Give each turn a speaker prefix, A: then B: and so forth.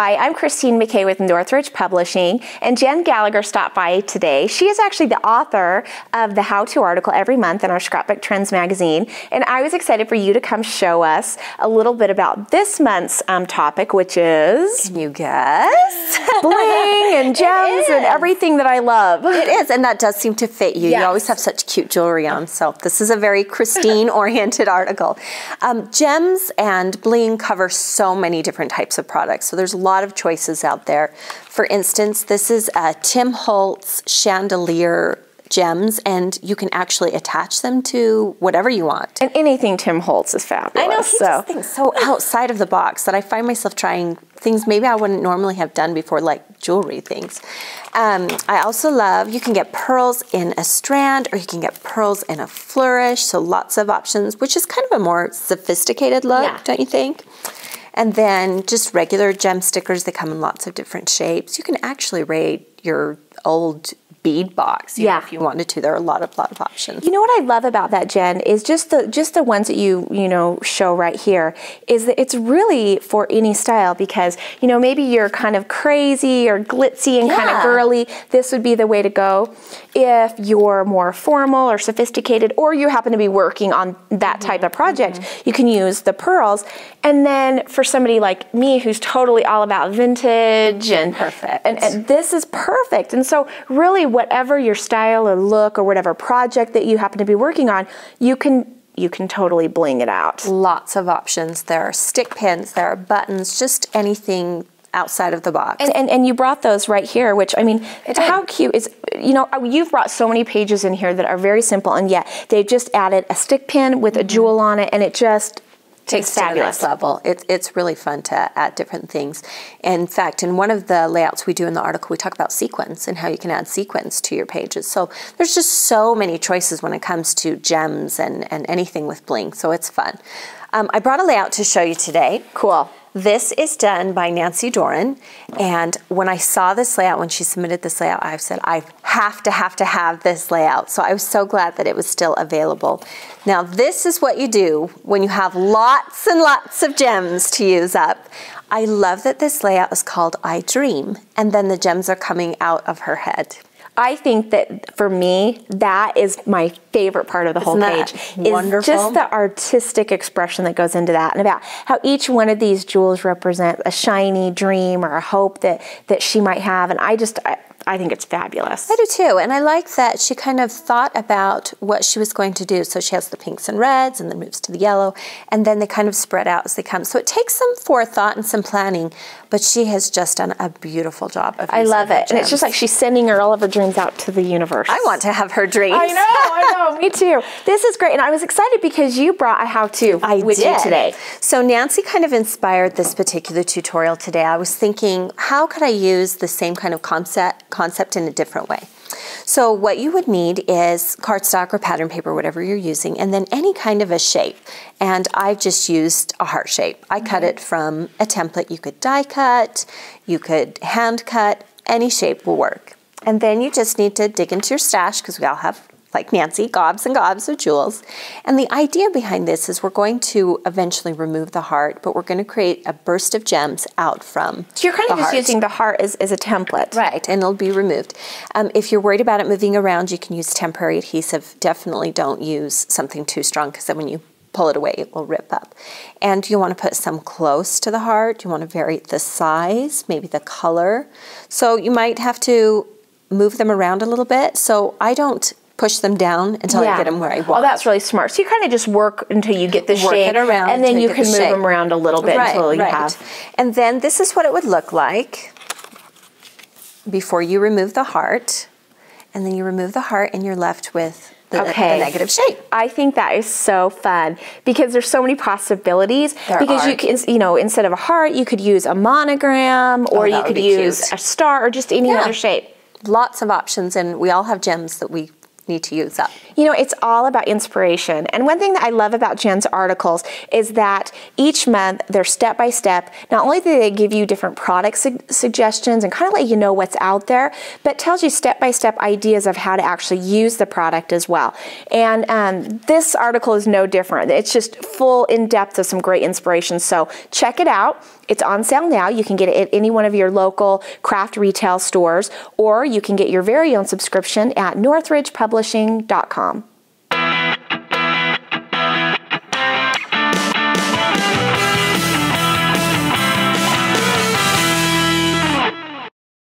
A: Hi, I'm Christine McKay with Northridge Publishing, and Jen Gallacher stopped by today. She is actually the author of the how-to article every month in our Scrapbook Trends magazine, and I was excited for you to come show us a little bit about this month's topic, which is...
B: Can you guess?
A: Bling and gems and everything that I love.
B: It is, and that does seem to fit you. Yes. You always have such cute jewelry on, so this is a very Christine-oriented article. Gems and bling cover so many different types of products, so there's a lot of choices out there. For instance, this is a Tim Holtz chandelier gems, and you can actually attach them to whatever you want.
A: And anything Tim Holtz is fabulous.
B: I know, he just thinks so outside of the box that I find myself trying things maybe I wouldn't normally have done before, like jewelry things. I also love, you can get pearls in a strand, or you can get pearls in a flourish, so lots of options, which is kind of a more sophisticated look, don't you think? And then just regular gem stickers, they come in lots of different shapes. You can actually rate your old bead box, you know, if you wanted to. There are a lot of options.
A: You know what I love about that, Jen, is just the ones that you show right here, is that it's really for any style, because maybe you're kind of crazy or glitzy and kind of girly. This would be the way to go. If you're more formal or sophisticated, or you happen to be working on that type of project, you can use the pearls. And then for somebody like me who's totally all about vintage and and this is perfect. And so really, whatever your style or look or whatever project that you happen to be working on, you can totally bling it out.
B: Lots of options. There are stick pins, there are buttons, just anything outside of the box.
A: And you brought those right here, which, I mean, how cute is, you've brought so many pages in here that are very simple, and yet they've just added a stick pin with a jewel on it, and it just
B: takes to the next level. It's really fun to add different things. In fact, in one of the layouts we do in the article, we talk about sequins and how you can add sequins to your pages. So there's just so many choices when it comes to gems and anything with bling, so it's fun. I brought a layout to show you today.
A: Cool.
B: This is done by Nancy Doran, and when I saw this layout, when she submitted this layout, I said, I have to have this layout. So I was so glad that it was still available. Now, this is what you do when you have lots and lots of gems to use up. I love that this layout is called I Dream, and then the gems are coming out of her head.
A: I think that for me, that is my favorite part of the whole page.
B: Wonderful.
A: Is just the artistic expression that goes into that, and about how each one of these jewels represent a shiny dream or a hope that she might have. And I think it's fabulous.
B: I do too, and I like that she kind of thought about what she was going to do. So she has the pinks and reds, and then moves to the yellow, and then they kind of spread out as they come. So it takes some forethought and some planning, but she has just done a beautiful job of using
A: I love it,
B: gems.
A: and it's just like she's sending all of her dreams out to the universe.
B: I want to have her dreams.
A: I know, me too. This is great, and I was excited because you brought a how-to with you today.
B: So Nancy kind of inspired this particular tutorial today. I was thinking, how could I use the same kind of concept in a different way? So what you would need is cardstock or pattern paper, whatever you're using, and then any kind of a shape. And I've just used a heart shape. I cut it from a template. You could die cut, you could hand cut, any shape will work. And then you just need to dig into your stash, because we all have, like Nancy, gobs and gobs of jewels. And the idea behind this is we're going to eventually remove the heart, but we're going to create a burst of gems out from
A: So you're kind of just using the heart as a template.
B: Right, and it'll be removed. If you're worried about it moving around, you can use temporary adhesive. Definitely don't use something too strong, because then when you pull it away, it will rip up. And you want to put some close to the heart. You want to vary the size, maybe the color. So you might have to move them around a little bit. So I don't push them down until I get them where I want.
A: Oh, that's really smart. So you kind of just work until you get the shape, and then you can move them around a little bit until you have.
B: And then this is what it would look like before you remove the heart. And then you remove the heart, and you're left with the negative shape.
A: I think that is so fun, because there's so many possibilities. You can, instead of a heart, you could use a monogram, or you could use a star, or just any other shape.
B: Lots of options, and we all have gems that we need to use up?
A: You know, it's all about inspiration. And one thing that I love about Jen's articles is that each month they're step by step. Not only do they give you different product suggestions and kind of let you know what's out there, but tells you step by step ideas of how to actually use the product as well. And this article is no different. It's just full in depth of some great inspiration. So check it out. It's on sale now. You can get it at any one of your local craft retail stores, or you can get your very own subscription at northridgepublishing.com.